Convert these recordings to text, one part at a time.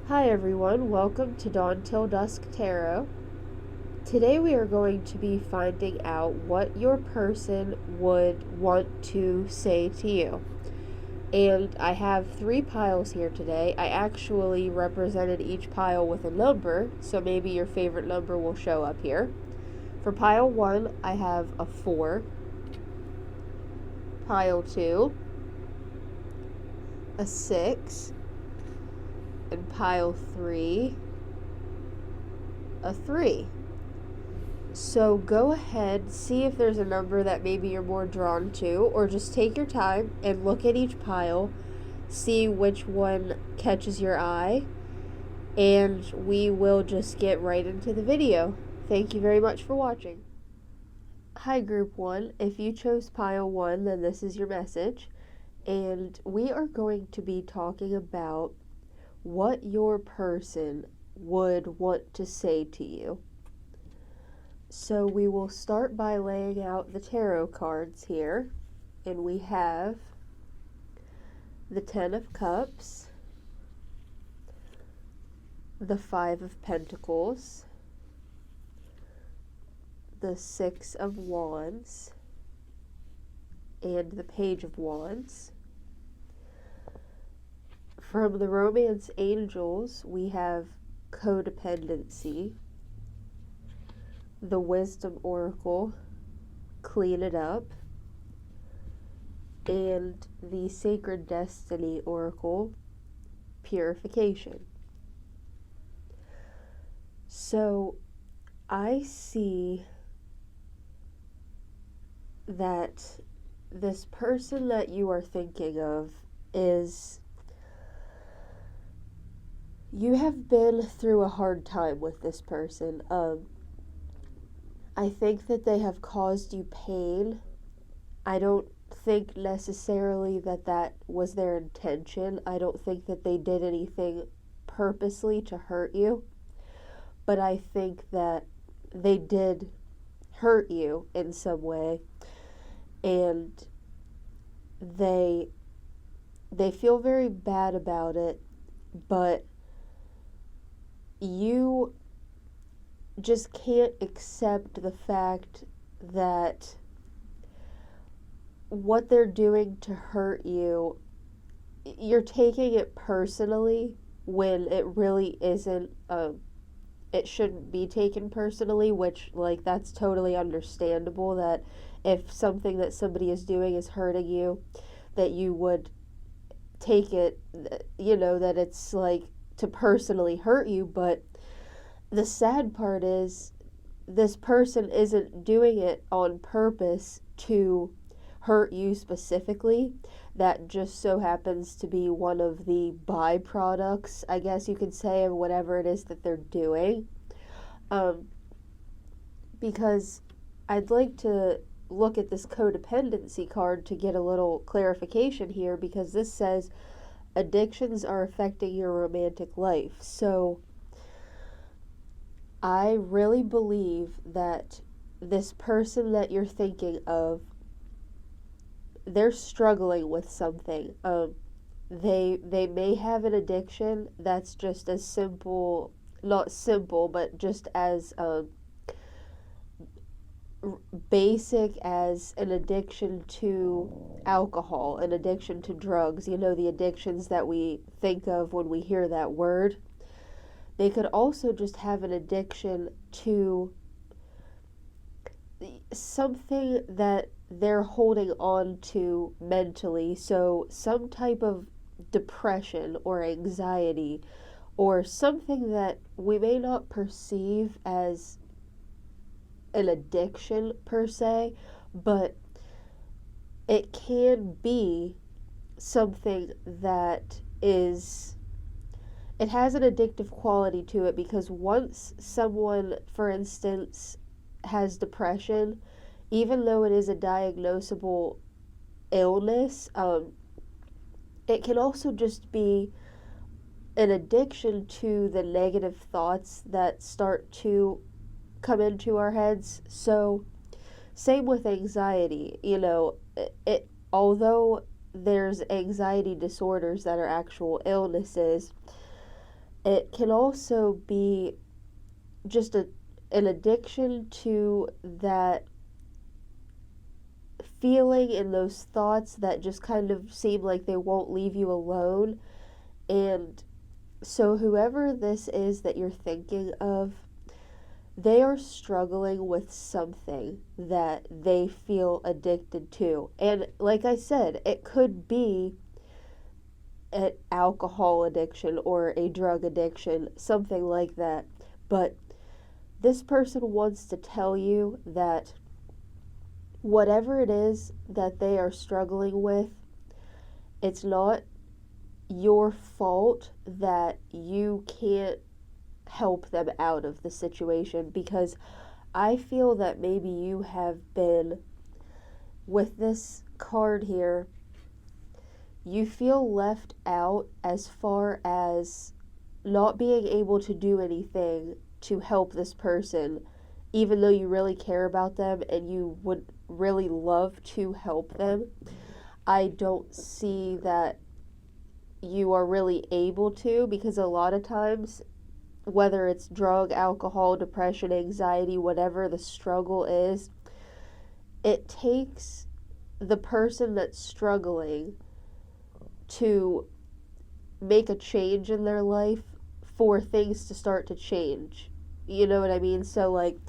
Hi everyone, welcome to Dawn Till Dusk Tarot. Today we are going to be finding out what your person would want to say to you. And I have 3 piles here today. I actually represented each pile with a number, so maybe your favorite number will show up here. For pile 1, I have a 4. Pile 2, a 6. And pile 3, a 3. So go ahead, see if there's a number that maybe you're more drawn to, or just take your time and look at each pile, see which one catches your eye, and we will just get right into the video. Thank you very much for watching. Hi Group 1, if you chose pile 1, then this is your message, and we are going to be talking about what your person would want to say to you. So we will start by laying out the tarot cards here, and we have the 10 of Cups, the 5 of Pentacles, the 6 of Wands, and the Page of Wands. From the Romance Angels, we have Codependency, the Wisdom Oracle, Clean It Up, and the Sacred Destiny Oracle, Purification. So I see that this person that you are thinking of is, you have been through a hard time with this person. I think that they have caused you pain. I don't think necessarily that that was their intention. I don't think that they did anything purposely to hurt you. But I think that they did hurt you in some way. And they feel very bad about it. But you just can't accept the fact that what they're doing to hurt you, you're taking it personally when it really isn't. It shouldn't be taken personally, which, like, that's totally understandable, that if something that somebody is doing is hurting you, that you would take it, that it's like to personally hurt you. But the sad part is, this person isn't doing it on purpose to hurt you specifically. That just so happens to be one of the byproducts, I guess you could say, of whatever it is that they're doing. Because I'd like to look at this codependency card to get a little clarification here, because this says addictions are affecting your romantic life. So I really believe that this person that you're thinking of, they're struggling with something. They may have an addiction that's just as simple, not simple, but just as basic as an addiction to alcohol, an addiction to drugs, the addictions that we think of when we hear that word. They could also just have an addiction to something that they're holding on to mentally. So some type of depression or anxiety, or something that we may not perceive as an addiction per se, but it can be something that is, it has an addictive quality to it, because once someone, for instance, has depression, even though it is a diagnosable illness, it can also just be an addiction to the negative thoughts that start to come into our heads. So same with anxiety. It although there's anxiety disorders that are actual illnesses, It can also be just an addiction to that feeling and those thoughts that just kind of seem like they won't leave you alone. And so, whoever this is that you're thinking of, they are struggling with something that they feel addicted to. And like I said, it could be an alcohol addiction or a drug addiction, something like that. But this person wants to tell you that whatever it is that they are struggling with, it's not your fault that you can't help them out of the situation, because I feel that maybe you have been, with this card here, you feel left out as far as not being able to do anything to help this person, even though you really care about them and you would really love to help them. I don't see that you are really able to, because a lot of times, whether it's drug, alcohol, depression, anxiety, whatever the struggle is, it takes the person that's struggling to make a change in their life for things to start to change. You know what I mean? So, like,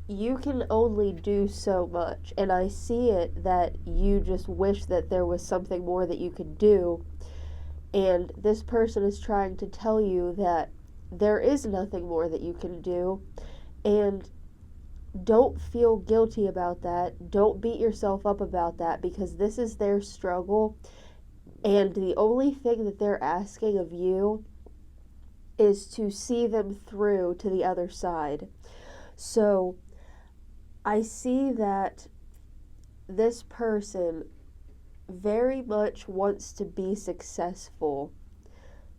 you can only do so much, and I see it that you just wish that there was something more that you could do, and this person is trying to tell you that there is nothing more that you can do, and don't feel guilty about that. Don't beat yourself up about that, because this is their struggle, and the only thing that they're asking of you is to see them through to the other side. So I see that this person very much wants to be successful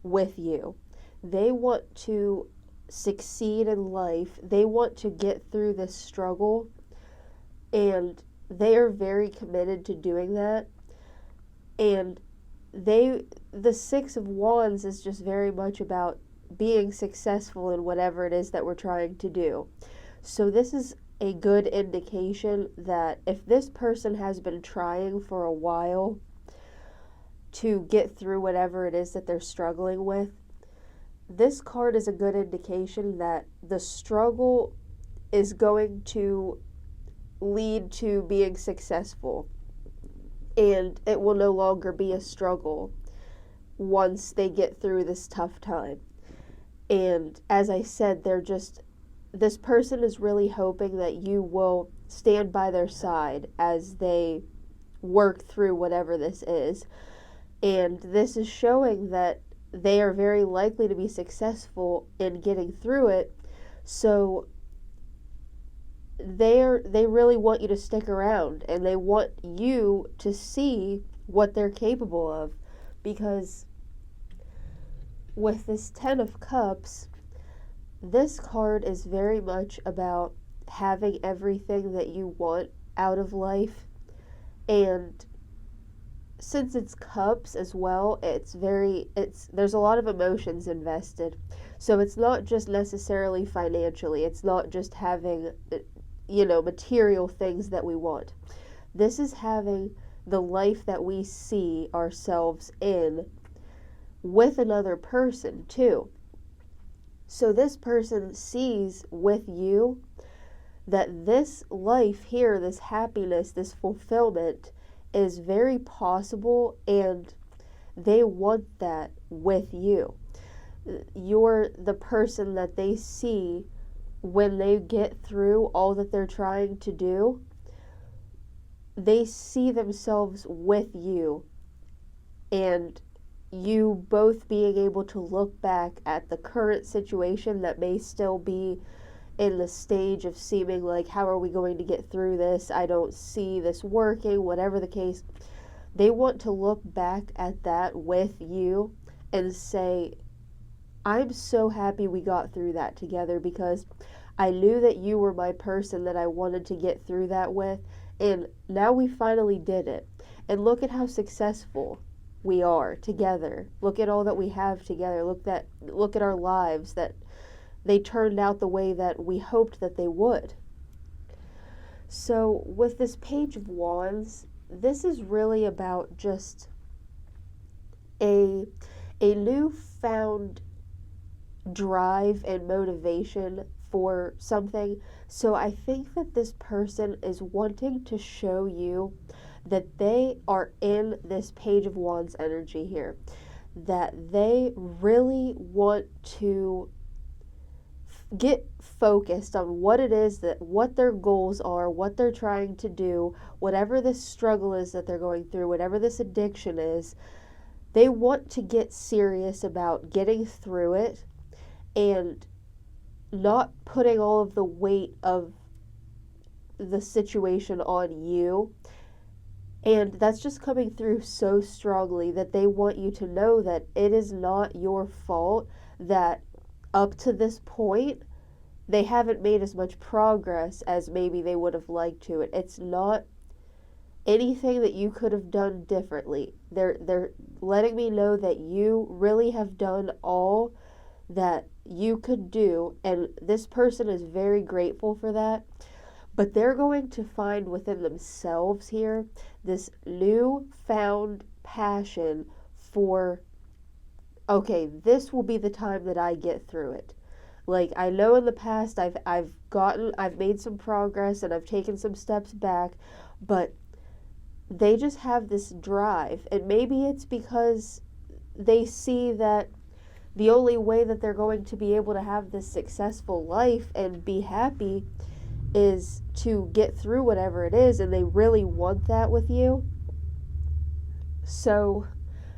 with you. They want to succeed in life. They want to get through this struggle, and they are very committed to doing that. And the Six of Wands is just very much about being successful in whatever it is that we're trying to do. So this is a good indication that if this person has been trying for a while to get through whatever it is that they're struggling with, this card is a good indication that the struggle is going to lead to being successful, and it will no longer be a struggle once they get through this tough time. And as I said, this person is really hoping that you will stand by their side as they work through whatever this is. And this is showing that they are very likely to be successful in getting through it. So they really want you to stick around, and they want you to see what they're capable of, because with this Ten of Cups, this card is very much about having everything that you want out of life. And since it's cups as well, there's a lot of emotions invested. So it's not just necessarily financially. It's not just having, material things that we want. This is having the life that we see ourselves in with another person too. So this person sees with you that this life here, this happiness, this fulfillment is very possible, and they want that with you. You're the person that they see when they get through all that they're trying to do. They see themselves with you, and you both being able to look back at the current situation that may still be in the stage of seeming like, how are we going to get through this? I don't see this working, whatever the case. They want to look back at that with you and say, I'm so happy we got through that together, because I knew that you were my person that I wanted to get through that with, and now we finally did it. And look at how successful we are together. Look at all that we have together. Look at our lives, that they turned out the way that we hoped that they would. So with this Page of Wands, this is really about just a newfound drive and motivation for something. So I think that this person is wanting to show you that they are in this Page of Wands energy here, that they really want to get focused on what it is, that what their goals are, what they're trying to do, whatever this struggle is that they're going through, whatever this addiction is. They want to get serious about getting through it and not putting all of the weight of the situation on you. And that's just coming through so strongly, that they want you to know that it is not your fault that up to this point they haven't made as much progress as maybe they would have liked to. It's not anything that you could have done differently. They're letting me know that you really have done all that you could do, and this person is very grateful for that. But they're going to find within themselves here this newfound passion for, okay, this will be the time that I get through it. Like, I know in the past I've made some progress and I've taken some steps back, but they just have this drive. And maybe it's because they see that the only way that they're going to be able to have this successful life and be happy is to get through whatever it is, and they really want that with you. So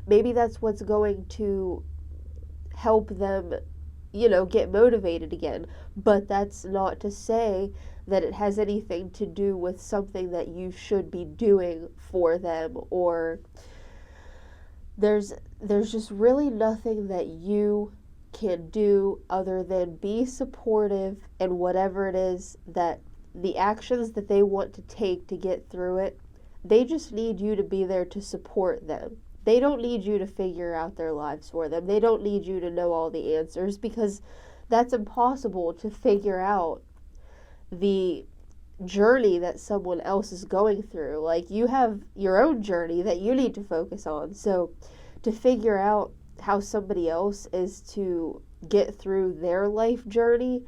maybe that's what's going to help them, get motivated again. But that's not to say that it has anything to do with something that you should be doing for them, or there's just really nothing that you can do other than be supportive in whatever it is, that the actions that they want to take to get through it. They just need you to be there to support them. They don't need you to figure out their lives for them. They don't need you to know all the answers, because that's impossible to figure out the journey that someone else is going through. Like, you have your own journey that you need to focus on. So to figure out how somebody else is to get through their life journey,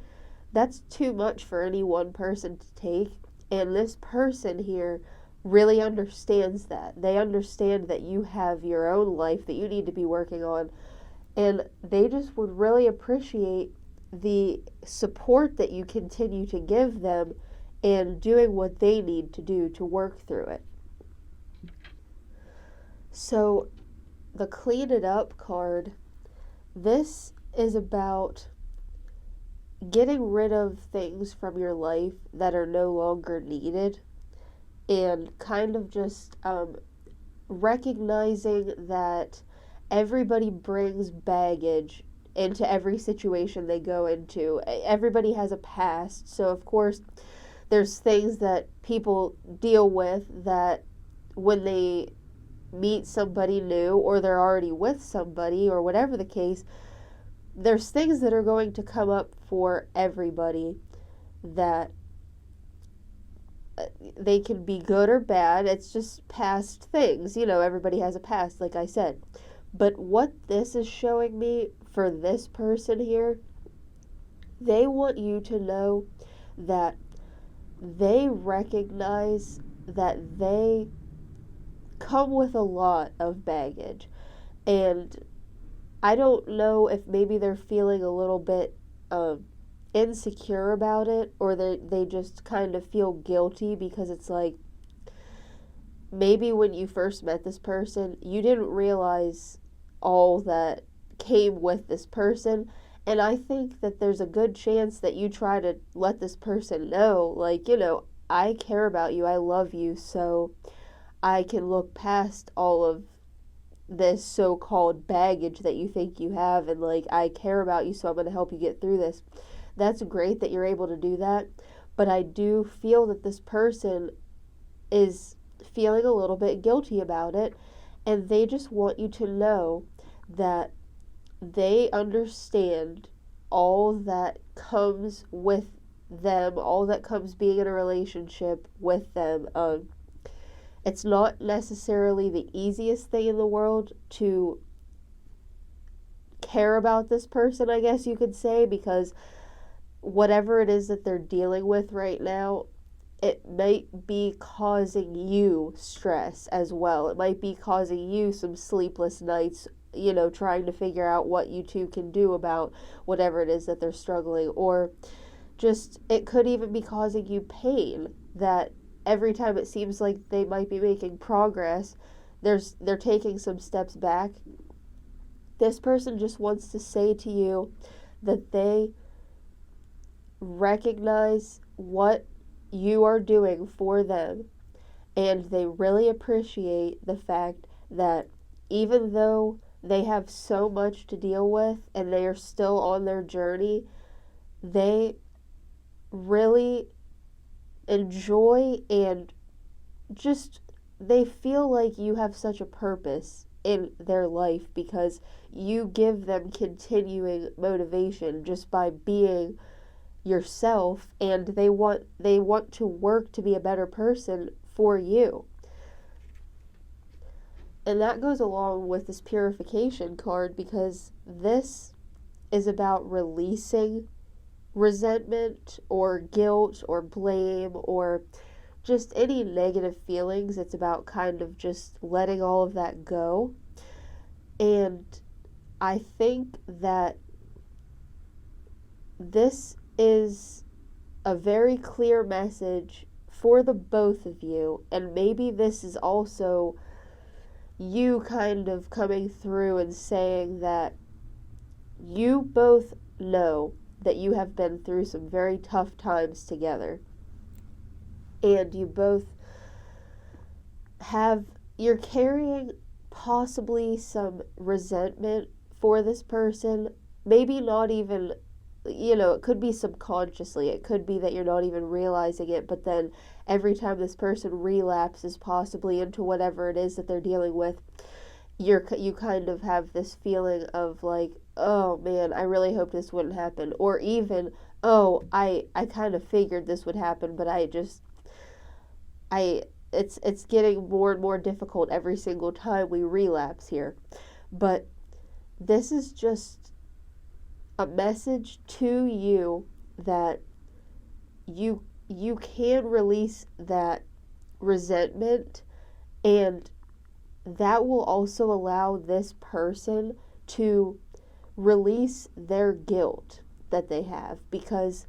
that's too much for any one person to take. And this person here really understands that. They understand that you have your own life that you need to be working on, and they just would really appreciate the support that you continue to give them and doing what they need to do to work through it. So the Clean It Up card, this is about getting rid of things from your life that are no longer needed, and kind of just recognizing that everybody brings baggage into every situation they go into. Everybody has a past, so of course there's things that people deal with that when they meet somebody new, or they're already with somebody, or whatever the case, there's things that are going to come up for everybody that they can be good or bad. It's just past things. Everybody has a past, like I said. But what this is showing me for this person here, they want you to know that they recognize that they come with a lot of baggage. And I don't know if maybe they're feeling a little bit insecure about it, or they just kind of feel guilty, because it's like, maybe when you first met this person, you didn't realize all that came with this person. And I think that there's a good chance that you try to let this person know, like, I care about you, I love you, so I can look past all of this so-called baggage that you think you have, and like, I care about you, so I'm going to help you get through this. That's great that you're able to do that, but I do feel that this person is feeling a little bit guilty about it, And they just want you to know that they understand all that comes with them, all that comes being in a relationship with them. It's not necessarily the easiest thing in the world to care about this person, I guess you could say, because whatever it is that they're dealing with right now, it might be causing you stress as well. It might be causing you some sleepless nights, trying to figure out what you two can do about whatever it is that they're struggling. Or just, it could even be causing you pain that every time it seems like they might be making progress, they're taking some steps back. This person just wants to say to you that they recognize what you are doing for them, and they really appreciate the fact that even though they have so much to deal with and they are still on their journey, they really enjoy and just they feel like you have such a purpose in their life because you give them continuing motivation just by being yourself, and they want to work to be a better person for you. And that goes along with this purification card, because this is about releasing resentment or guilt or blame or just any negative feelings. It's about kind of just letting all of that go. And I think that this is a very clear message for the both of you, and maybe this is also you kind of coming through and saying that you both know that you have been through some very tough times together, and you both you're carrying possibly some resentment for this person, maybe not even, it could be subconsciously, it could be that you're not even realizing it, but then every time this person relapses possibly into whatever it is that they're dealing with, you kind of have this feeling of like, oh man, I really hope this wouldn't happen, or even, oh, I kind of figured this would happen, but it's getting more and more difficult every single time we relapse here. But this is just a message to you that you can release that resentment, and that will also allow this person to release their guilt that they have, because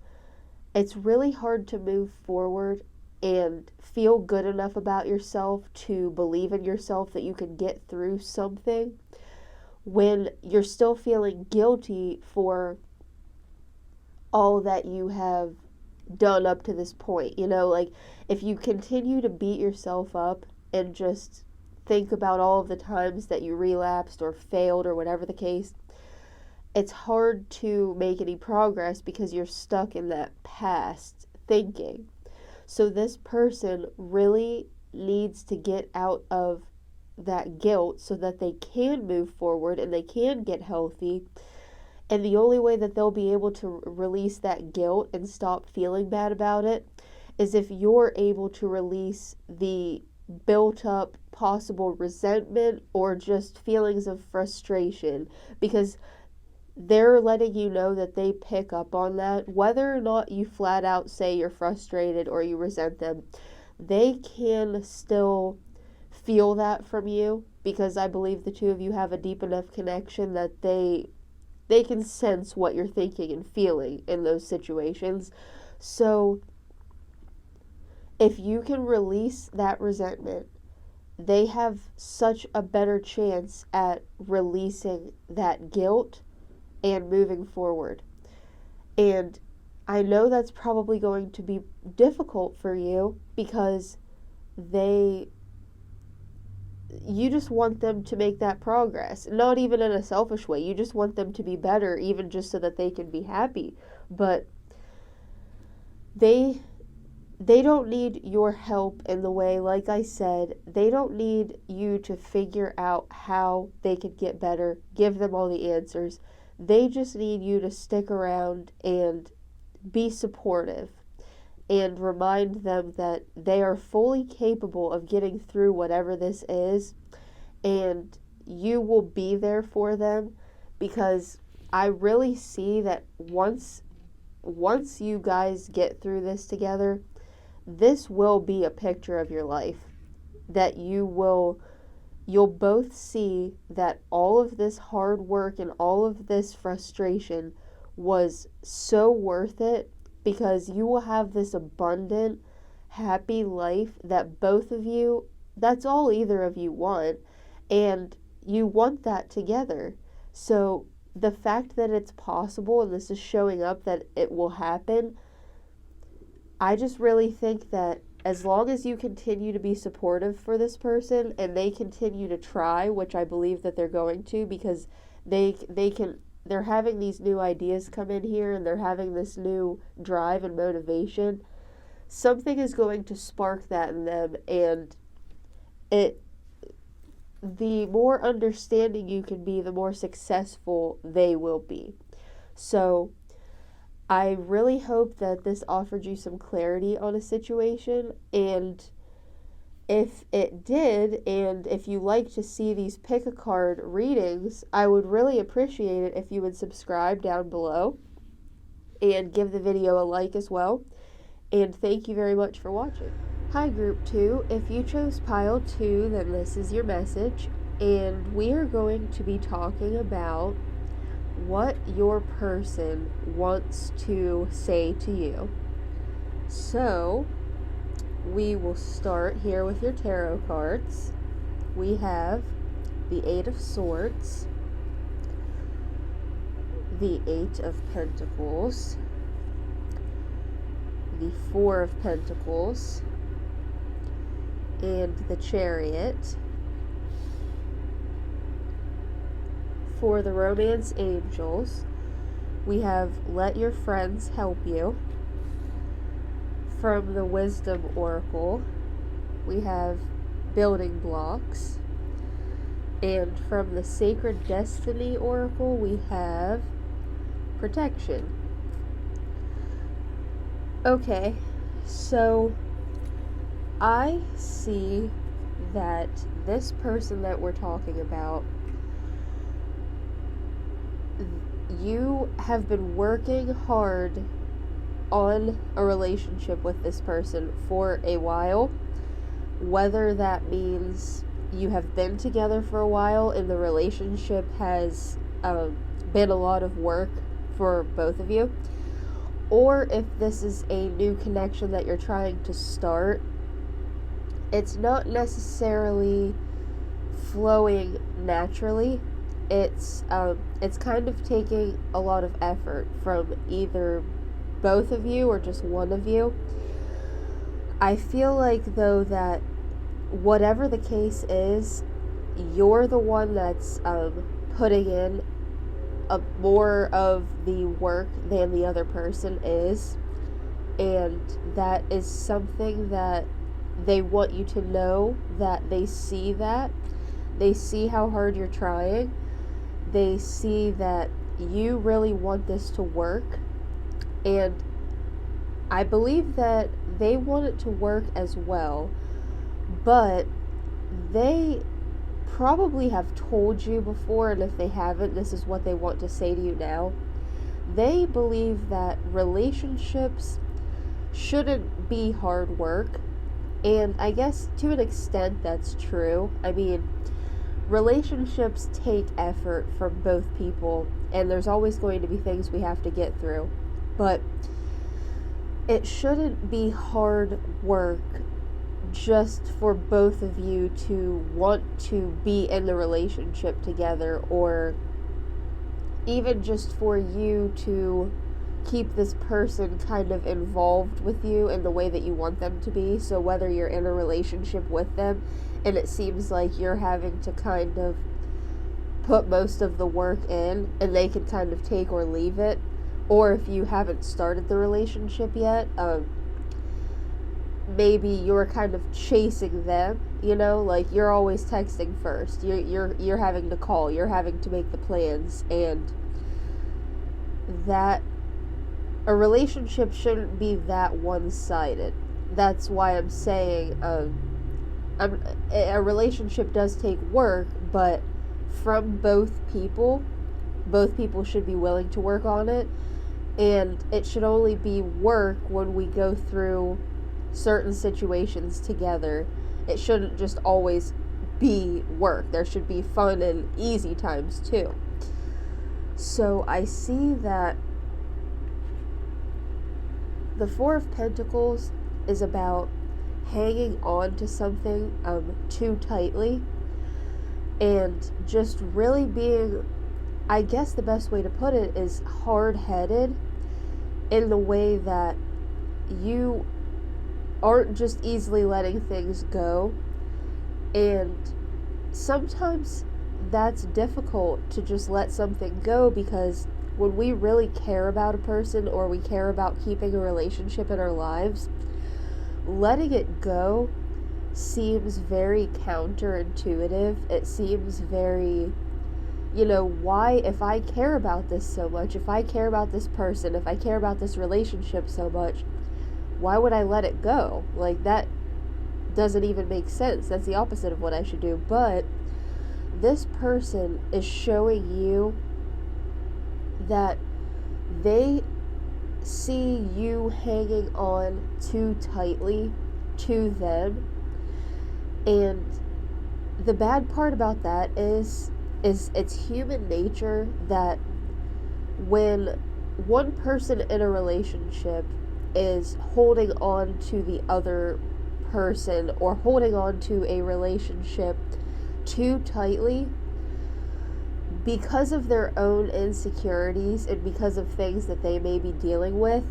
it's really hard to move forward and feel good enough about yourself to believe in yourself that you can get through something when you're still feeling guilty for all that you have done up to this point. Like, if you continue to beat yourself up and just think about all of the times that you relapsed or failed or whatever the case, it's hard to make any progress because you're stuck in that past thinking. So this person really needs to get out of that guilt so that they can move forward and they can get healthy. And the only way that they'll be able to release that guilt and stop feeling bad about it is if you're able to release the built up possible resentment or just feelings of frustration, because they're letting you know that they pick up on that. Whether or not you flat out say you're frustrated or you resent them, they can still feel that from you, because I believe the two of you have a deep enough connection that they can sense what you're thinking and feeling in those situations. So if you can release that resentment, they have such a better chance at releasing that guilt and moving forward. And I know that's probably going to be difficult for you, because you just want them to make that progress, not even in a selfish way. You just want them to be better, even just so that they can be happy. But they they don't need your help in the way, like I said, they don't need you to figure out how they could get better, give them all the answers. They just need you to stick around and be supportive and remind them that they are fully capable of getting through whatever this is, and you will be there for them, because I really see that once you guys get through this together, this will be a picture of your life that you'll both see that all of this hard work and all of this frustration was so worth it, because you will have this abundant, happy life that both of you, that's all either of you want, and you want that together. So the fact that it's possible and this is showing up that it will happen, I just really think that as long as you continue to be supportive for this person and they continue to try, which I believe that they're going to, because they're having these new ideas come in here and they're having this new drive and motivation, something is going to spark that in them, and the more understanding you can be, the more successful they will be. So I really hope that this offered you some clarity on a situation, and if it did, and if you like to see these pick a card readings, I would really appreciate it if you would subscribe down below and give the video a like as well. And thank you very much for watching. Hi Group 2, if you chose Pile 2, then this is your message, and we are going to be talking about what your person wants to say to you. So, we will start here with your tarot cards. We have the Eight of Swords, the Eight of Pentacles, the Four of Pentacles, and the Chariot. For the Romance Angels, we have Let Your Friends Help You. From the Wisdom Oracle, we have Building Blocks. And from the Sacred Destiny Oracle, we have Protection. Okay, so I see that this person that we're talking about, you have been working hard on a relationship with this person for a while, whether that means you have been together for a while and the relationship has been a lot of work for both of you, or if this is a new connection that you're trying to start. It's not necessarily flowing naturally. It's kind of taking a lot of effort from either both of you or just one of you. I feel like, though, that whatever the case is, you're the one that's putting in more of the work than the other person is, and that is something that they want you to know, that they see how hard you're trying. They see that you really want this to work, and I believe that they want it to work as well, but they probably have told you before, and if they haven't, this is what they want to say to you now. They believe that relationships shouldn't be hard work, and I guess to an extent that's true. I mean, relationships take effort from both people, and there's always going to be things we have to get through, but it shouldn't be hard work just for both of you to want to be in the relationship together, or even just for you to keep this person kind of involved with you in the way that you want them to be. So whether you're in a relationship with them and it seems like you're having to kind of put most of the work in and they can kind of take or leave it, or if you haven't started the relationship yet, maybe you're kind of chasing them, like you're always texting first. You're having to call, you're having to make the plans, and that a relationship shouldn't be that one-sided. That's why I'm saying a relationship does take work, but from both people should be willing to work on it, and it should only be work when we go through certain situations together. It shouldn't just always be work. There should be fun and easy times too. So I see that the Four of Pentacles is about hanging on to something too tightly, and just really being, I guess the best way to put it is hard-headed, in the way that you aren't just easily letting things go. And sometimes that's difficult to just let something go, because when we really care about a person, or we care about keeping a relationship in our lives, letting it go seems very counterintuitive. It seems very, why, if I care about this so much, if I care about this person, if I care about this relationship so much, why would I let it go? Like, that doesn't even make sense. That's the opposite of what I should do. But this person is showing you that they see you hanging on too tightly to them. And the bad part about that is it's human nature that when one person in a relationship is holding on to the other person, or holding on to a relationship too tightly, because of their own insecurities and because of things that they may be dealing with,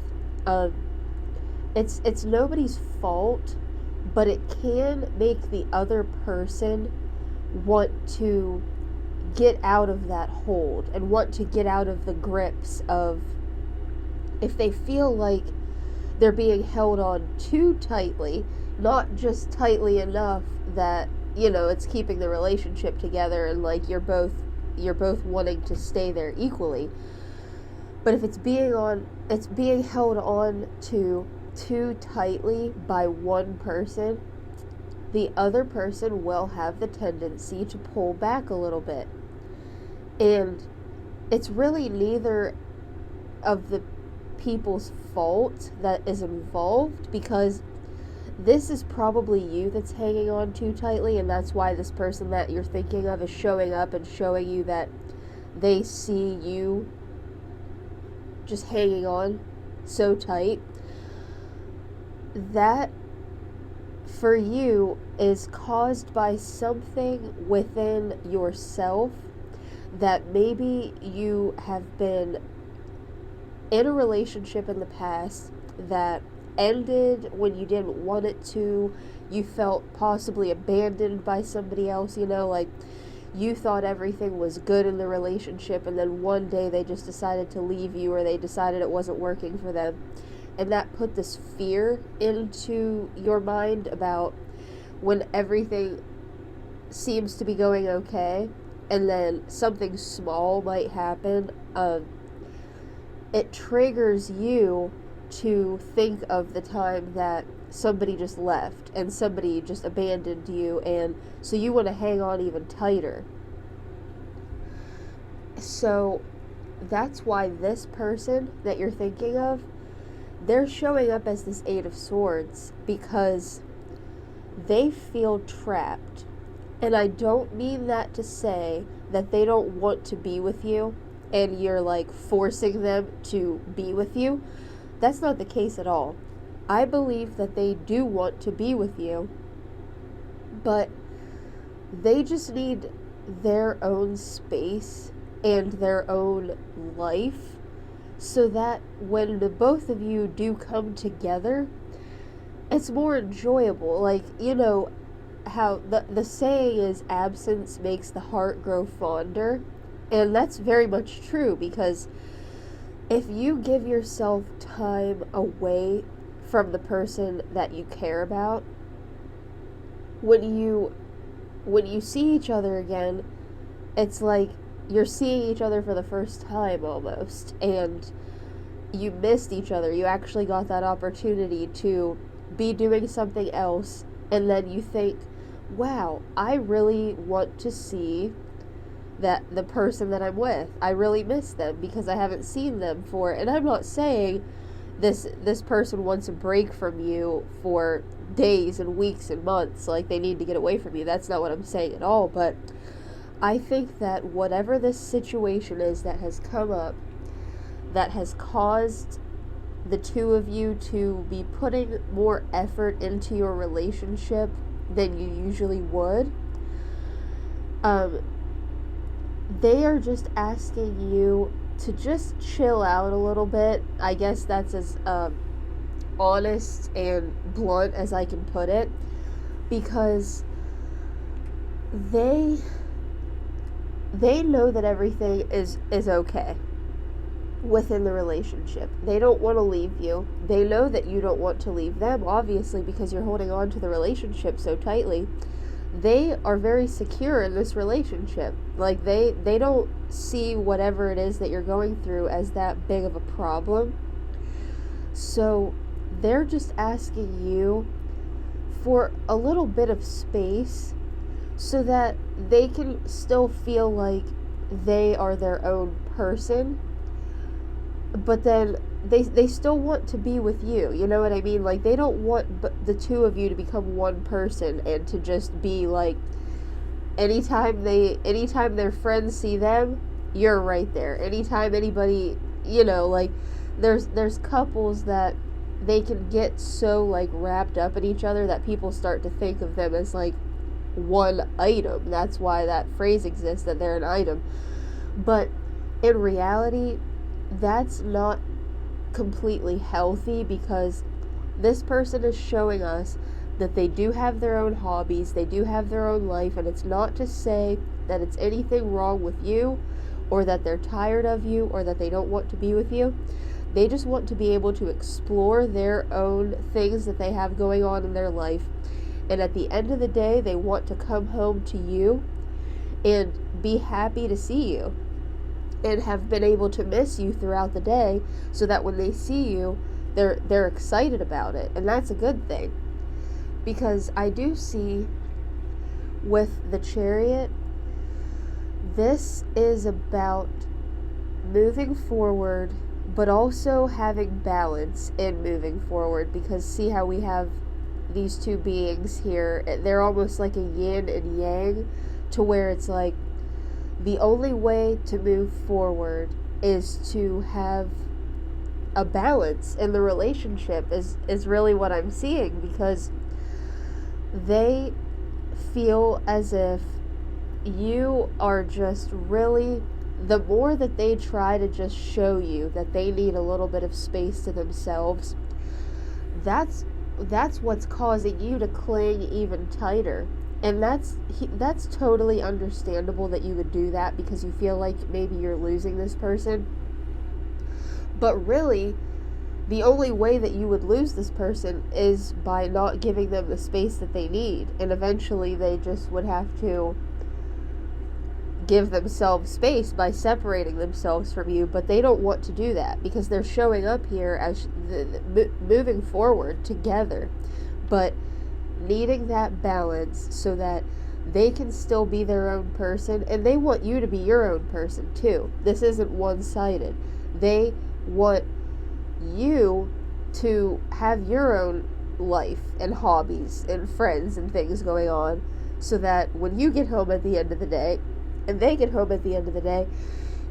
it's nobody's fault, but it can make the other person want to get out of that hold and want to get out of the grips of, if they feel like they're being held on too tightly, not just tightly enough that, it's keeping the relationship together and like you're both wanting to stay there equally. But if it's being held on to too tightly by one person, the other person will have the tendency to pull back a little bit. And it's really neither of the people's fault that is involved, because this is probably you that's hanging on too tightly, and that's why this person that you're thinking of is showing up and showing you that they see you just hanging on so tight. That, for you, is caused by something within yourself, that maybe you have been in a relationship in the past that ended when you didn't want it to. You felt possibly abandoned by somebody else, like you thought everything was good in the relationship, and then one day they just decided to leave you, or they decided it wasn't working for them. And that put this fear into your mind about when everything seems to be going okay, and then something small might happen. It triggers you to think of the time that somebody just left and somebody just abandoned you, and so you want to hang on even tighter. So that's why this person that you're thinking of, they're showing up as this Eight of Swords, because they feel trapped. And I don't mean that to say that they don't want to be with you and you're like forcing them to be with you. That's not the case at all. I believe that they do want to be with you, but they just need their own space and their own life, so that when the both of you do come together, it's more enjoyable. Like, how the saying is, absence makes the heart grow fonder, and that's very much true, because if you give yourself time away from the person that you care about. When you see each other again, it's like you're seeing each other for the first time almost, and you missed each other. You actually got that opportunity to be doing something else, and then you think, wow, I really want to see that the person that I'm with. I really miss them because I haven't seen them for, and I'm not saying this person wants a break from you for days and weeks and months, like they need to get away from you. That's not what I'm saying at all, but I think that whatever this situation is that has come up, that has caused the two of you to be putting more effort into your relationship than you usually would, they are just asking you to just chill out a little bit. I guess that's as honest and blunt as I can put it, because they know that everything is okay within the relationship. They don't want to leave you. They know that you don't want to leave them, obviously, because you're holding on to the relationship so tightly. They are very secure in this relationship. Like, they don't see whatever it is that you're going through as that big of a problem. So they're just asking you for a little bit of space so that they can still feel like they are their own person, but then they still want to be with you. You know what I mean? Like, they don't want the two of you to become one person and to just be like, anytime their friends see them, you're right there. Anytime anybody, like, there's couples that they can get so, like, wrapped up in each other that people start to think of them as, like, one item. That's why that phrase exists, that they're an item. But in reality, that's not completely healthy, because this person is showing us that they do have their own hobbies, they do have their own life, and it's not to say that it's anything wrong with you, or that they're tired of you, or that they don't want to be with you. They just want to be able to explore their own things that they have going on in their life, and at the end of the day, they want to come home to you and be happy to see you, and have been able to miss you throughout the day, so that when they see you, they're excited about it. And that's a good thing, because I do see with the Chariot, this is about moving forward, but also having balance in moving forward. Because see how we have these two beings here, they're almost like a yin and yang, to where it's like the only way to move forward is to have a balance in the relationship, is really what I'm seeing, because they feel as if you are just really, the more that they try to just show you that they need a little bit of space to themselves, that's what's causing you to cling even tighter. And that's totally understandable that you would do that, because you feel like maybe you're losing this person. But really, the only way that you would lose this person is by not giving them the space that they need. And eventually they just would have to give themselves space by separating themselves from you. But they don't want to do that, because they're showing up here as moving forward together, but needing that balance so that they can still be their own person, and they want you to be your own person too. This isn't one-sided. They want you to have your own life and hobbies and friends and things going on, so that when you get home at the end of the day, and they get home at the end of the day,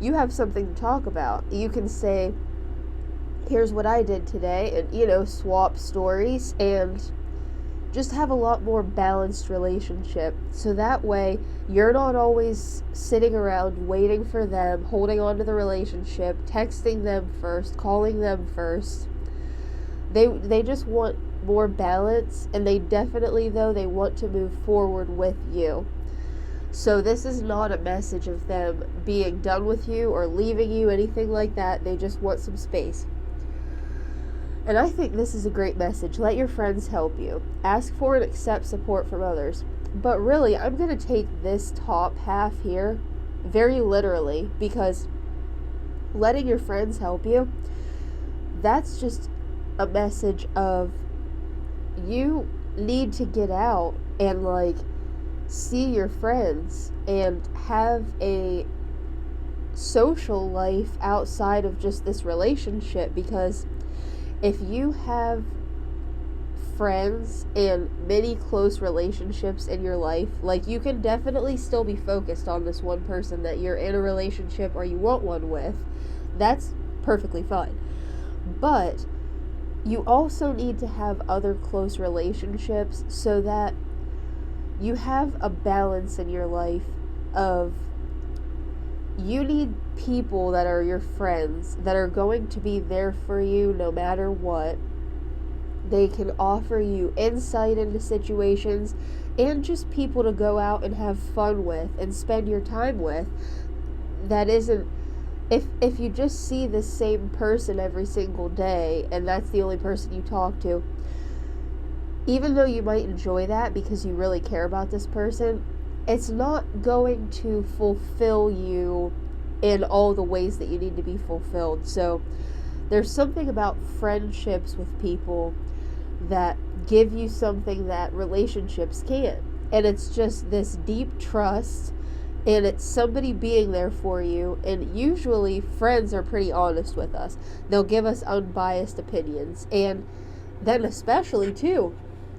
you have something to talk about. You can say, here's what I did today, and, swap stories, and just have a lot more balanced relationship. So that way, you're not always sitting around waiting for them, holding on to the relationship, texting them first, calling them first. They just want more balance, and they definitely, though, they want to move forward with you. So this is not a message of them being done with you or leaving you, anything like that. They just want some space. And I think this is a great message. Let your friends help you. Ask for and accept support from others. But really, I'm going to take this top half here very literally, because letting your friends help you, that's just a message of you need to get out and like see your friends and have a social life outside of just this relationship, because if you have friends and many close relationships in your life, like, you can definitely still be focused on this one person that you're in a relationship or you want one with. That's perfectly fine. But you also need to have other close relationships so that you have a balance in your life of, you need people that are your friends that are going to be there for you no matter what. They can offer you insight into situations and just people to go out and have fun with and spend your time with. That isn't, if you just see the same person every single day and that's the only person you talk to, even though you might enjoy that because you really care about this person, it's not going to fulfill you in all the ways that you need to be fulfilled. So there's something about friendships with people that give you something that relationships can't. And it's just this deep trust, and it's somebody being there for you. And usually friends are pretty honest with us. They'll give us unbiased opinions. And then especially too,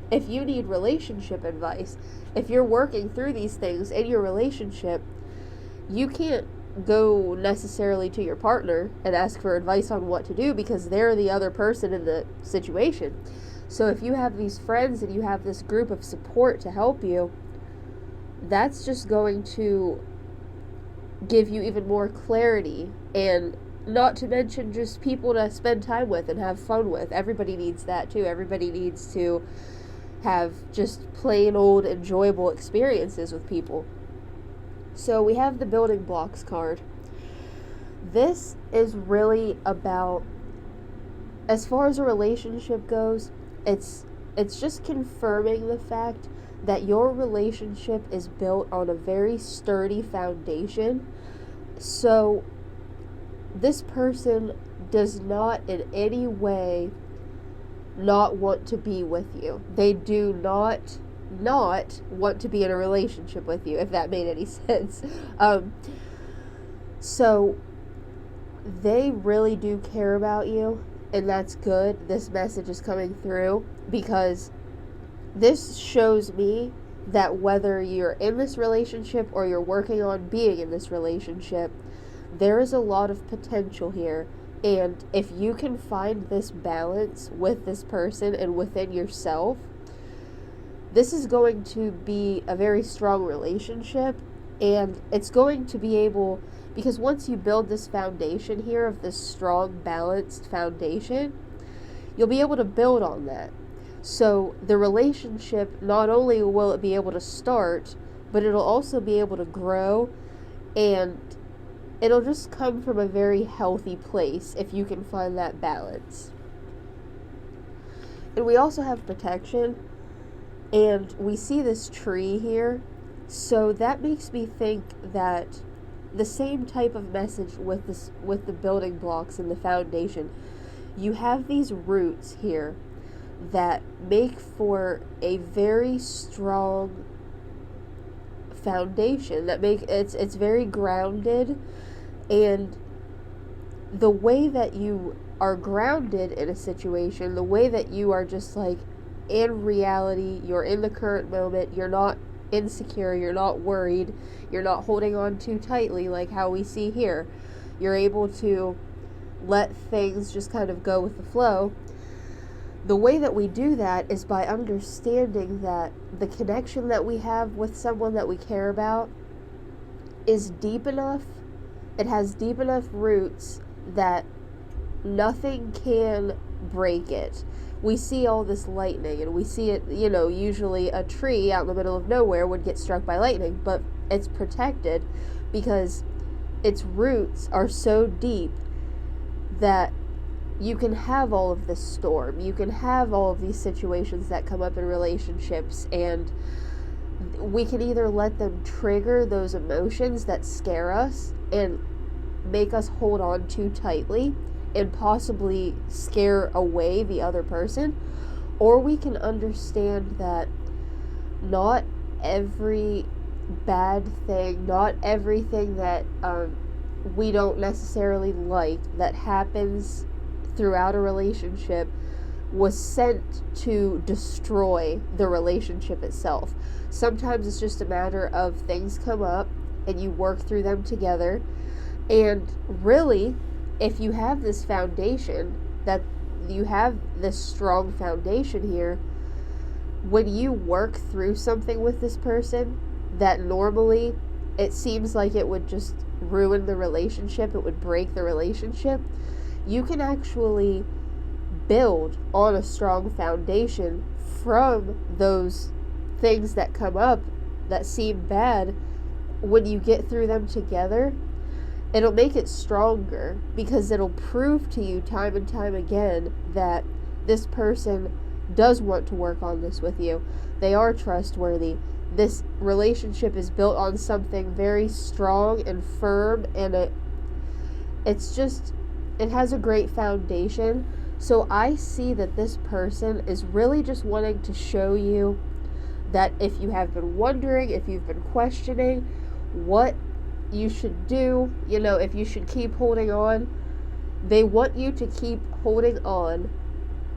if you need relationship advice, if you're working through these things in your relationship, you can't go necessarily to your partner and ask for advice on what to do because they're the other person in the situation. So if you have these friends and you have this group of support to help you, that's just going to give you even more clarity, and not to mention just people to spend time with and have fun with. Everybody needs that too. Everybody needs to have just plain old enjoyable experiences with people. So we have the building blocks card. This is really about, as far as a relationship goes, it's just confirming the fact that your relationship is built on a very sturdy foundation. So this person does not in any way not want to be with you. They do not want to be in a relationship with you, if that made any sense. So they really do care about you, and that's good. This message is coming through because this shows me that whether you're in this relationship or you're working on being in this relationship, there is a lot of potential here. And if you can find this balance with this person and within yourself, this is going to be a very strong relationship. And it's going to be able, because once you build this foundation here of this strong, balanced foundation, you'll be able to build on that. So the relationship, not only will it be able to start, but it'll also be able to grow, and it'll just come from a very healthy place if you can find that balance. And we also have protection, and we see this tree here, so that makes me think that the same type of message with the building blocks and the foundation. You have these roots here that make for a very strong foundation, that make it's very grounded, and the way that you are grounded in a situation, the way that you are just like in reality, you're in the current moment, you're not insecure, you're not worried, you're not holding on too tightly like how we see here. You're able to let things just kind of go with the flow. The way that we do that is by understanding that the connection that we have with someone that we care about is deep enough, it has deep enough roots that nothing can break it. We see all this lightning, and we see it, usually a tree out in the middle of nowhere would get struck by lightning, but it's protected because its roots are so deep that you can have all of this storm. You can have all of these situations that come up in relationships, and we can either let them trigger those emotions that scare us and make us hold on too tightly and possibly scare away the other person, or we can understand that not every bad thing, not everything that we don't necessarily like that happens throughout a relationship was sent to destroy the relationship itself. Sometimes it's just a matter of things come up and you work through them together. And really, if you have this foundation, that you have this strong foundation here, when you work through something with this person that normally it seems like it would just ruin the relationship, it would break the relationship, you can actually build on a strong foundation from those things that come up that seem bad. When you get through them together, it'll make it stronger because it'll prove to you time and time again that this person does want to work on this with you. They are trustworthy. This relationship is built on something very strong and firm, and it has a great foundation. So I see that this person is really just wanting to show you that if you have been wondering, if you've been questioning what you should do, if you should keep holding on, they want you to keep holding on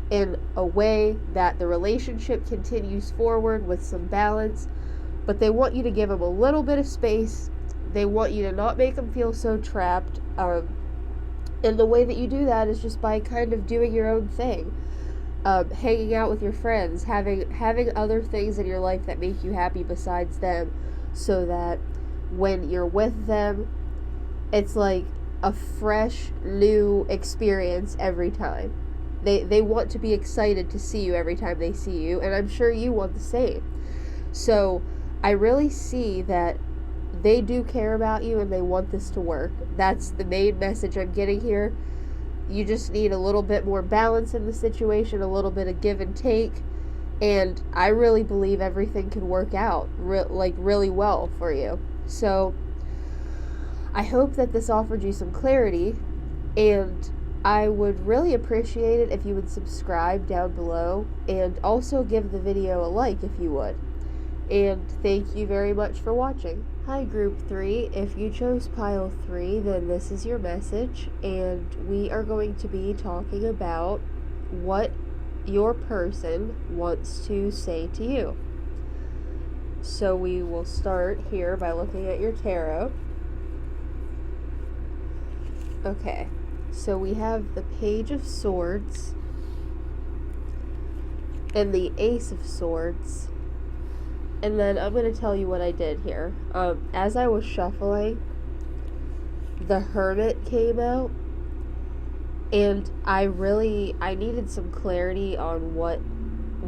in a way that the relationship continues forward with some balance, but they want you to give them a little bit of space. They want you to not make them feel so trapped. And the way that you do that is just by kind of doing your own thing. Hanging out with your friends, having other things in your life that make you happy besides them, so that when you're with them, it's like a fresh, new experience every time. They want to be excited to see you every time they see you, and I'm sure you want the same. So I really see that they do care about you and they want this to work. That's the main message I'm getting here. You just need a little bit more balance in the situation, a little bit of give and take, and I really believe everything can work out really well for you. So I hope that this offered you some clarity, and I would really appreciate it if you would subscribe down below and also give the video a like if you would. And thank you very much for watching. Hi Group 3, if you chose Pile 3, then this is your message, and we are going to be talking about what your person wants to say to you. So we will start here by looking at your tarot. Okay, so we have the Page of Swords and the Ace of Swords. And then I'm going to tell you what I did here. As I was shuffling, the Hermit came out, and I needed some clarity on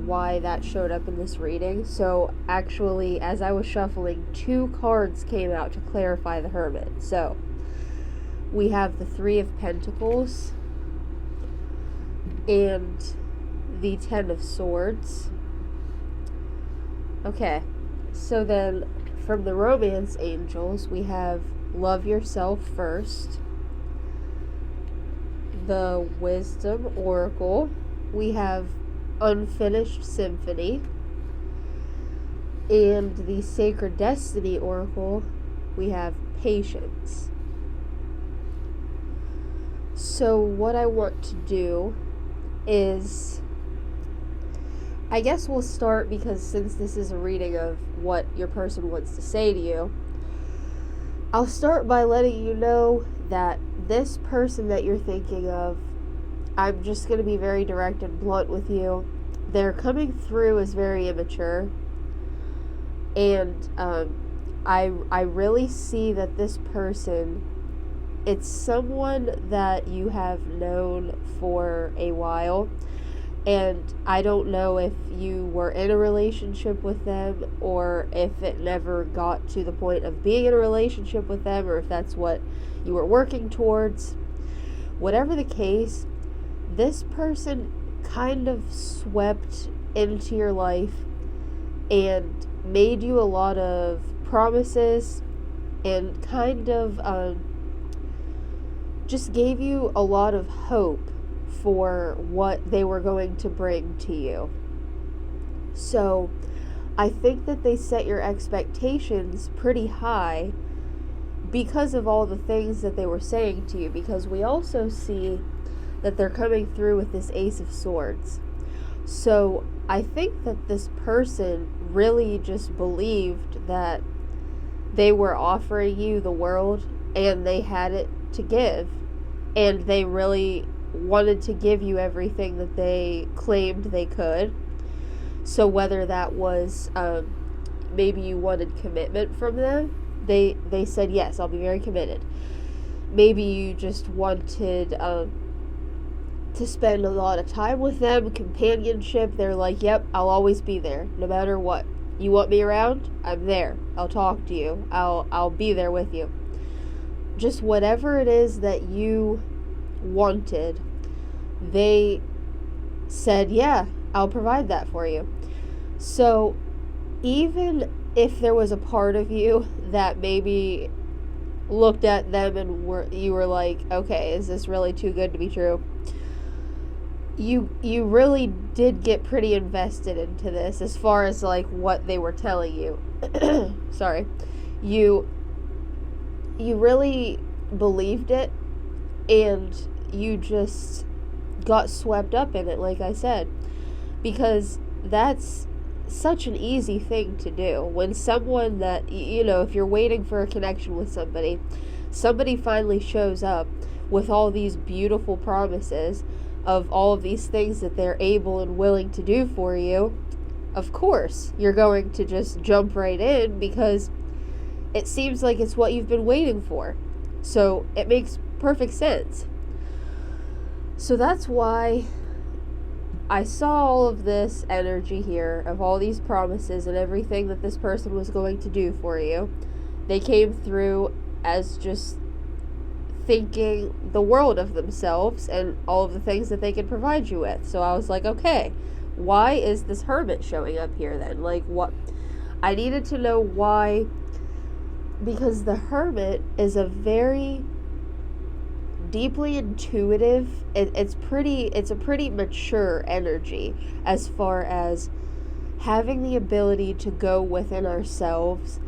why that showed up in this reading. So actually, as I was shuffling, 2 cards came out to clarify the Hermit. So we have the 3 of Pentacles and the 10 of Swords. Okay, so then from the Romance Angels, we have Love Yourself First, the Wisdom Oracle, we have Unfinished Symphony, and the Sacred Destiny Oracle, we have Patience. So what I want to do is, I guess we'll start, because since this is a reading of what your person wants to say to you, I'll start by letting you know that this person that you're thinking of, I'm just going to be very direct and blunt with you. They're coming through as very immature, and I really see that this person, it's someone that you have known for a while. And I don't know if you were in a relationship with them, or if it never got to the point of being in a relationship with them, or if that's what you were working towards. Whatever the case, this person kind of swept into your life and made you a lot of promises and kind of just gave you a lot of hope for what they were going to bring to you. So I think that they set your expectations pretty high because of all the things that they were saying to you, because we also see that they're coming through with this Ace of Swords. So I think that this person really just believed that they were offering you the world and they had it to give, and they really wanted to give you everything that they claimed they could. So whether that was maybe you wanted commitment from them, they said, yes, I'll be very committed. Maybe you just wanted to spend a lot of time with them, companionship. They're like, yep, I'll always be there, no matter what. You want me around? I'm there. I'll talk to you. I'll be there with you. Just whatever it is that you wanted, they said, yeah, I'll provide that for you. So even if there was a part of you that maybe looked at them and you were like, okay, is this really too good to be true? You really did get pretty invested into this as far as like what they were telling you. Sorry. You really believed it, and you just got swept up in it, like I said, because that's such an easy thing to do. When someone that, if you're waiting for a connection with somebody finally shows up with all these beautiful promises of all of these things that they're able and willing to do for you, of course you're going to just jump right in because it seems like it's what you've been waiting for. So it makes perfect sense. So that's why I saw all of this energy here of all these promises and everything that this person was going to do for you. They came through as just thinking the world of themselves and all of the things that they could provide you with. So I was like, okay, why is this hermit showing up here then? Like, what? I needed to know why, because the hermit is a very deeply intuitive, it's a pretty mature energy as far as having the ability to go within ourselves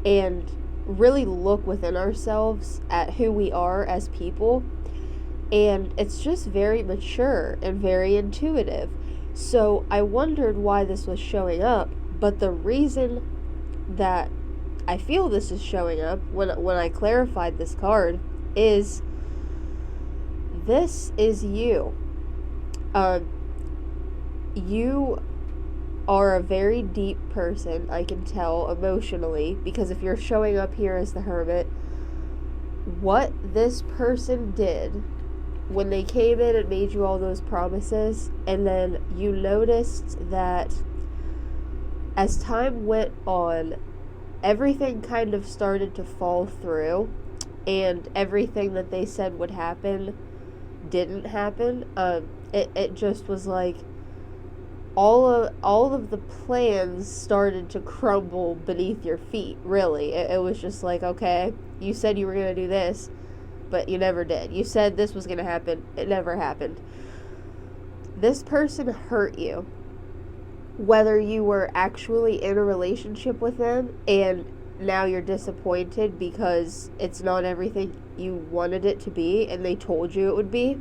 and really look within ourselves at who we are as people. And it's just very mature and very intuitive. So I wondered why this was showing up, but the reason that I feel this is showing up when I clarified this card is this is you. You are a very deep person, I can tell emotionally, because if you're showing up here as the hermit, what this person did when they came in and made you all those promises, and then you noticed that as time went on, everything kind of started to fall through, and everything that they said would happen didn't happen. It just was like all of the plans started to crumble beneath your feet, really. It was just like, okay, you said you were going to do this, but you never did. You said this was going to happen. It never happened. This person hurt you. Whether you were actually in a relationship with them and now you're disappointed because it's not everything you wanted it to be and they told you it would be,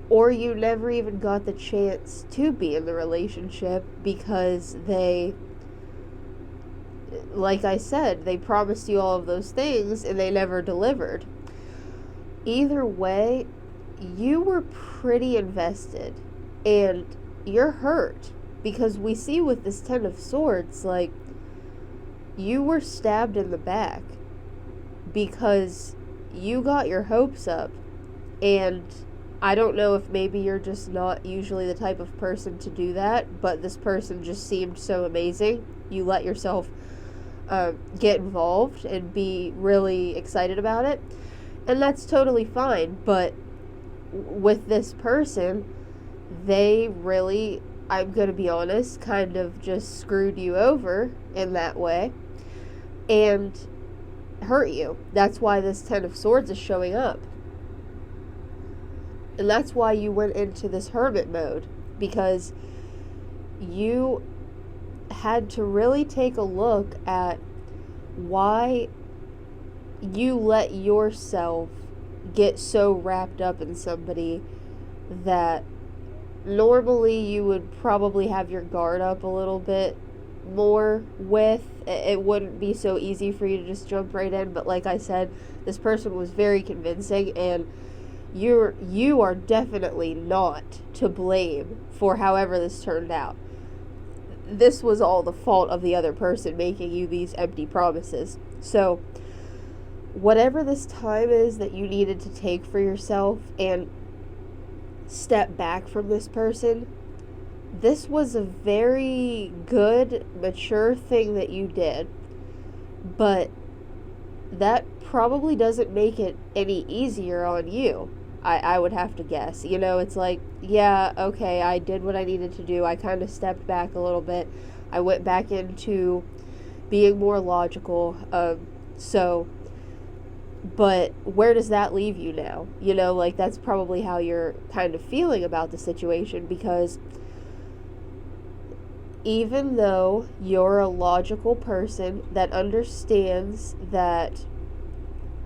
or you never even got the chance to be in the relationship because they, like I said, they promised you all of those things and they never delivered. Either way, you were pretty invested and you're hurt, because we see with this Ten of Swords, like, you were stabbed in the back because you got your hopes up, and I don't know if maybe you're just not usually the type of person to do that, but this person just seemed so amazing. You let yourself get involved and be really excited about it, and that's totally fine, but with this person, they really, I'm going to be honest, kind of just screwed you over in that way and hurt you. That's why this Ten of Swords is showing up. And that's why you went into this hermit mode, because you had to really take a look at why you let yourself get so wrapped up in somebody that normally you would probably have your guard up a little bit more with. It wouldn't be so easy for you to just jump right in, but like I said, this person was very convincing, and you are definitely not to blame for however this turned out. This was all the fault of the other person making you these empty promises. So whatever this time is that you needed to take for yourself and step back from this person, this was a very good, mature thing that you did. But that probably doesn't make it any easier on you. I would have to guess. You know, it's like, yeah, okay, I did what I needed to do. I kind of stepped back a little bit. I went back into being more logical. But where does that leave you now? You know, like, that's probably how you're kind of feeling about the situation, because even though you're a logical person that understands that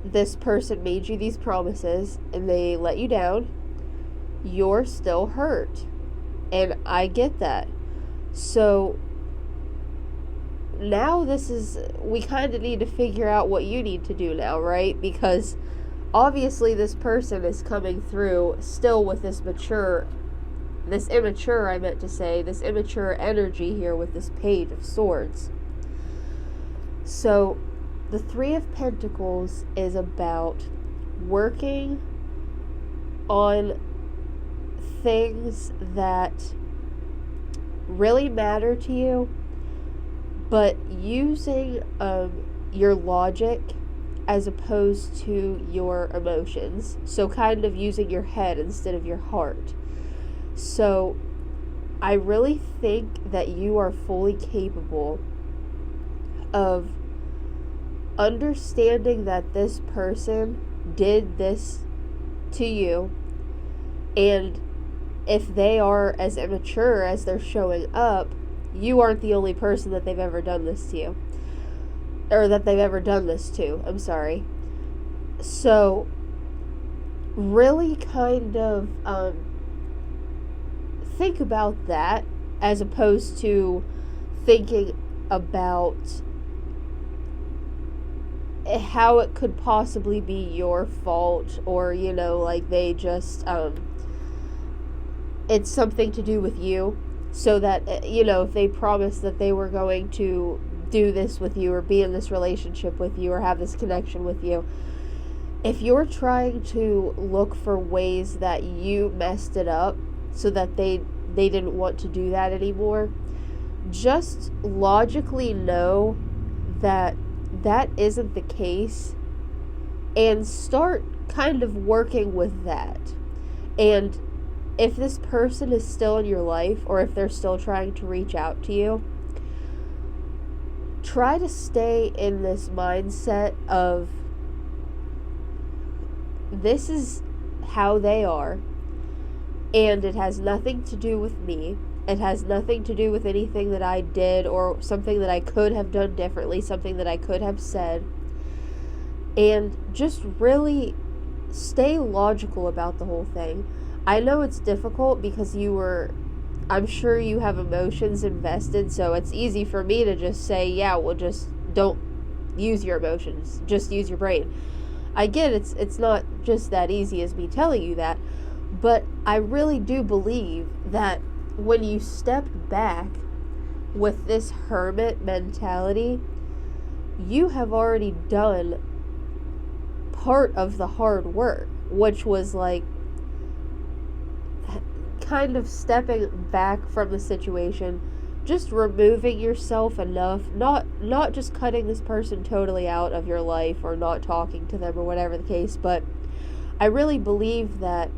this person made you these promises and they let you down, you're still hurt. And I get that. So now we kind of need to figure out what you need to do now, right? Because obviously this person is coming through still with this immature energy here with this Page of Swords. So the Three of Pentacles is about working on things that really matter to you, but using your logic as opposed to your emotions. So kind of using your head instead of your heart. So I really think that you are fully capable of understanding that this person did this to you, and if they are as immature as they're showing up, you aren't the only person that they've ever done this to you, or that they've ever done this to. I'm sorry. So really kind of think about that as opposed to thinking about how it could possibly be your fault, or, you know, like they just, it's something to do with you, so that, you know, if they promised that they were going to do this with you, or be in this relationship with you, or have this connection with you, if you're trying to look for ways that you messed it up so that they didn't want to do that anymore, just logically know that that isn't the case, and start kind of working with that. And if this person is still in your life, or if they're still trying to reach out to you, try to stay in this mindset of, this is how they are, and it has nothing to do with me. It has nothing to do with anything that I did, or something that I could have done differently, something that I could have said. And just really stay logical about the whole thing. I know it's difficult because I'm sure you have emotions invested, so it's easy for me to just say, yeah, well, just don't use your emotions, just use your brain. I get it's not just that easy as me telling you that, but I really do believe that when you step back with this hermit mentality, you have already done part of the hard work, which was like kind of stepping back from the situation, just removing yourself enough, not just cutting this person totally out of your life or not talking to them or whatever the case, but I really believe that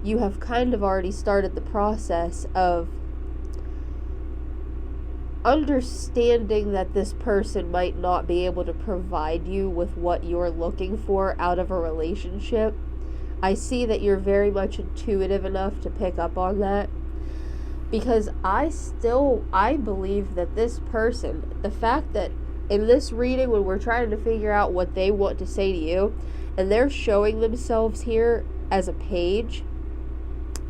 you have kind of already started the process of understanding that this person might not be able to provide you with what you're looking for out of a relationship. I see that you're very much intuitive enough to pick up on that, because I believe that this person, the fact that in this reading, when we're trying to figure out what they want to say to you, and they're showing themselves here as a page,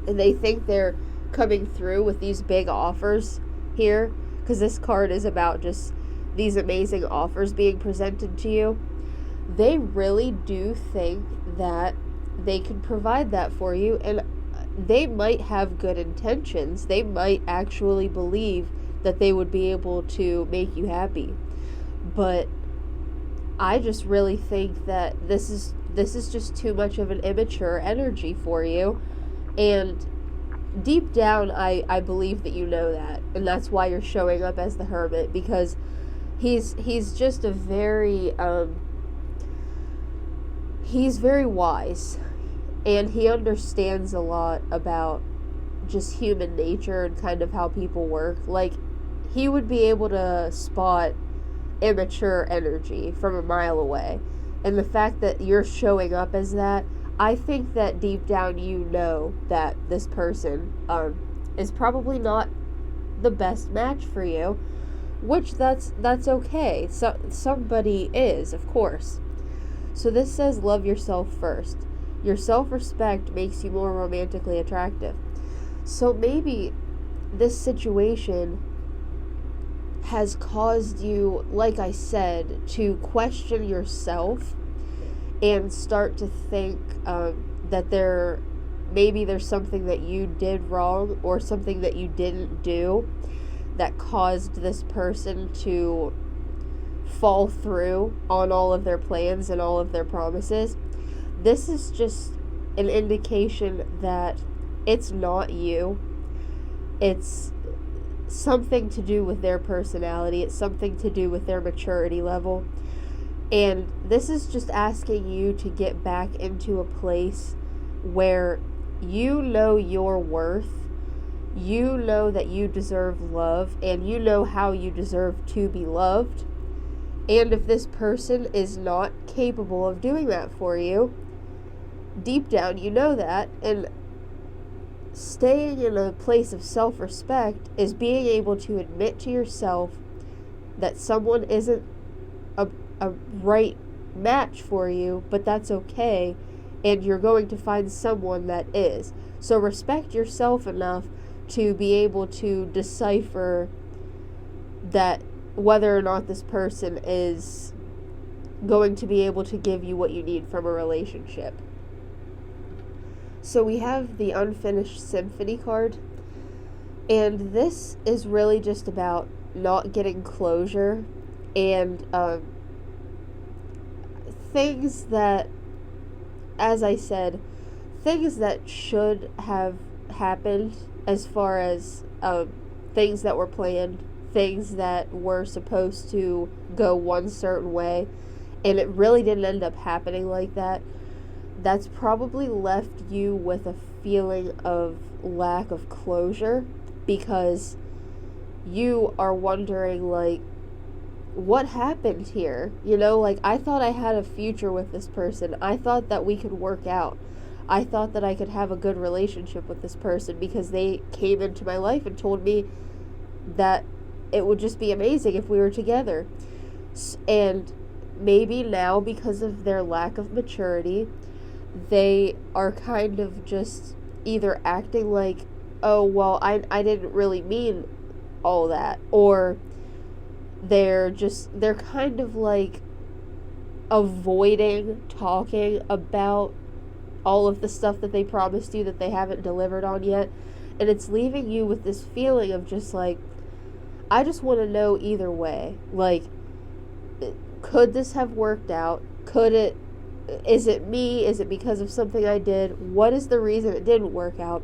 and they think they're coming through with these big offers here, because this card is about just these amazing offers being presented to you. They really do think that they can provide that for you, and they might have good intentions. They might actually believe that they would be able to make you happy. But I just really think that this is just too much of an immature energy for you. And deep down, I believe that you know that. And that's why you're showing up as the Hermit, because he's just a very, he's very wise. And he understands a lot about just human nature and kind of how people work. Like, he would be able to spot immature energy from a mile away. And the fact that you're showing up as that, I think that deep down you know that this person is probably not the best match for you, which that's okay. So somebody is, of course. So this says love yourself first. Your self-respect makes you more romantically attractive. So maybe this situation has caused you, like I said, to question yourself and start to think that maybe there's something that you did wrong or something that you didn't do that caused this person to fall through on all of their plans and all of their promises. This is just an indication that it's not you. It's something to do with their personality. It's something to do with their maturity level. And this is just asking you to get back into a place where you know your worth, you know that you deserve love, and you know how you deserve to be loved. And if this person is not capable of doing that for you, deep down you know that. And staying in a place of self-respect is being able to admit to yourself that someone isn't a right match for you, but that's okay, and you're going to find someone that is. So respect yourself enough to be able to decipher that whether or not this person is going to be able to give you what you need from a relationship. So we have the Unfinished Symphony card, and this is really just about not getting closure and things that, as I said, things that should have happened as far as things that were planned, things that were supposed to go one certain way, and it really didn't end up happening like that. That's probably left you with a feeling of lack of closure, because you are wondering, like, what happened here? You know, like, I thought I had a future with this person. I thought that we could work out. I thought that I could have a good relationship with this person because they came into my life and told me that it would just be amazing if we were together. And maybe now, because of their lack of maturity, they are kind of just either acting like, oh, well, I didn't really mean all that, or they're kind of like avoiding talking about all of the stuff that they promised you that they haven't delivered on yet. And it's leaving you with this feeling of just like, I just want to know either way. Like, could this have worked out? Is it me? Is it because of something I did? What is the reason it didn't work out?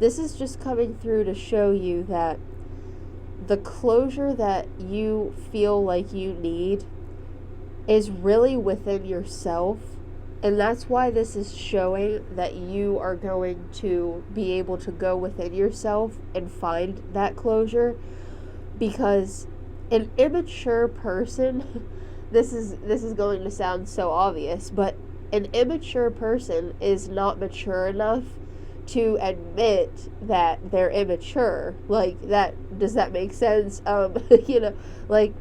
This is just coming through to show you that the closure that you feel like you need is really within yourself, And that's why this is showing that you are going to be able to go within yourself and find that closure. Because an immature person, this is going to sound so obvious, but an immature person is not mature enough to admit that they're immature. Like, that, does that make sense? Like,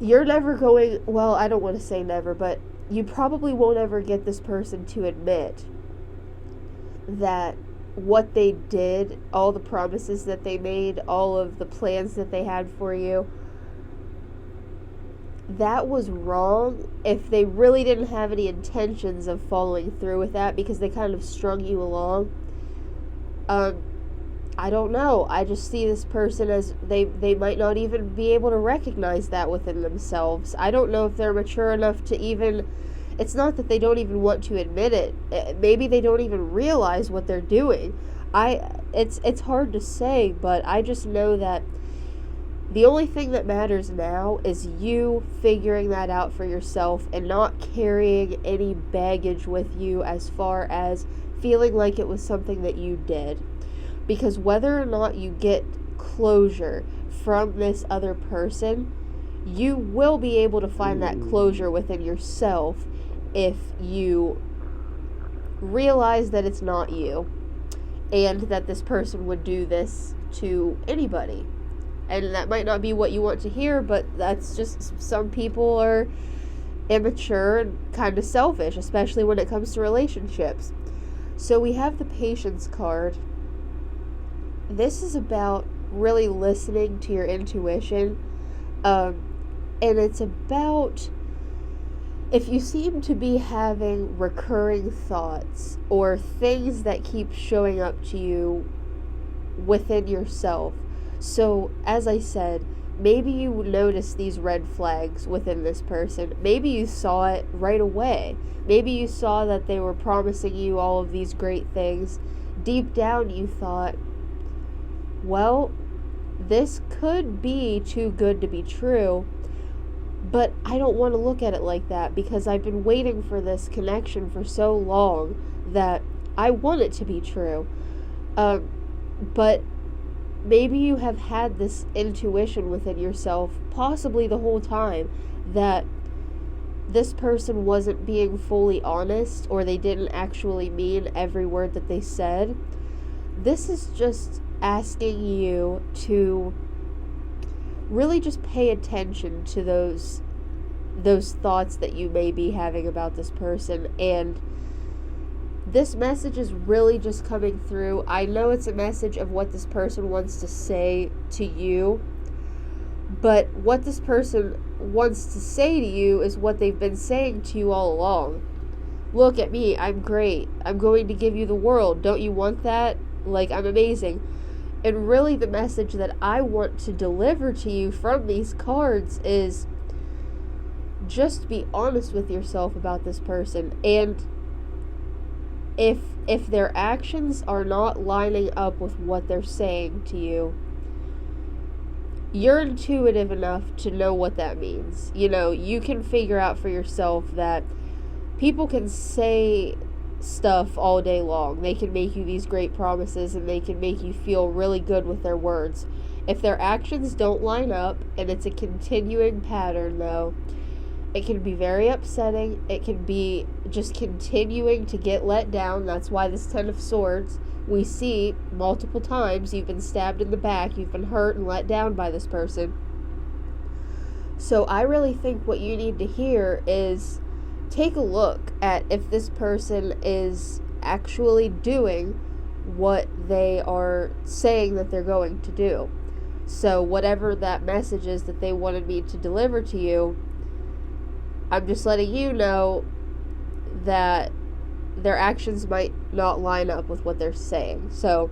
you're never going, well, I don't want to say never, but you probably won't ever get this person to admit that what they did, all the promises that they made, all of the plans that they had for you, that was wrong, if they really didn't have any intentions of following through with that because they kind of strung you along. I don't know. I just see this person as they might not even be able to recognize that within themselves. I don't know if they're mature enough to even, it's not that they don't even want to admit it. Maybe they don't even realize what they're doing. It's hard to say, but I just know that the only thing that matters now is you figuring that out for yourself and not carrying any baggage with you as far as feeling like it was something that you did. Because whether or not you get closure from this other person, you will be able to find that closure within yourself if you realize that it's not you and that this person would do this to anybody. And that might not be what you want to hear, but that's just, some people are immature and kind of selfish, especially when it comes to relationships. So we have the Patience card. This is about really listening to your intuition. And it's about if you seem to be having recurring thoughts or things that keep showing up to you within yourself. So, as I said, maybe you noticed these red flags within this person. Maybe you saw it right away. Maybe you saw that they were promising you all of these great things. Deep down you thought, well, this could be too good to be true, but I don't want to look at it like that because I've been waiting for this connection for so long that I want it to be true. But maybe you have had this intuition within yourself, possibly the whole time, that this person wasn't being fully honest or they didn't actually mean every word that they said. This is just asking you to really just pay attention to those thoughts that you may be having about this person. And this message is really just coming through. I know it's a message of what this person wants to say to you, but what this person wants to say to you is what they've been saying to you all along. Look at me, I'm great. I'm going to give you the world. Don't you want that? Like, I'm amazing. And really the message that I want to deliver to you from these cards is just be honest with yourself about this person. And if their actions are not lining up with what they're saying to you, you're intuitive enough to know what that means. You know, you can figure out for yourself that people can say stuff all day long. They can make you these great promises and they can make you feel really good with their words. If their actions don't line up and it's a continuing pattern, though, it can be very upsetting. It can be just continuing to get let down. That's why this Ten of Swords, we see multiple times you've been stabbed in the back, you've been hurt and let down by this person. So I really think what you need to hear is take a look at if this person is actually doing what they are saying that they're going to do. So whatever that message is that they wanted me to deliver to you, I'm just letting you know that their actions might not line up with what they're saying. So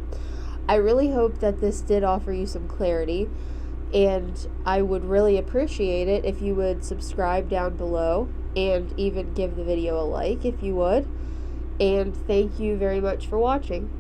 I really hope that this did offer you some clarity, and I would really appreciate it if you would subscribe down below and even give the video a like if you would. And thank you very much for watching.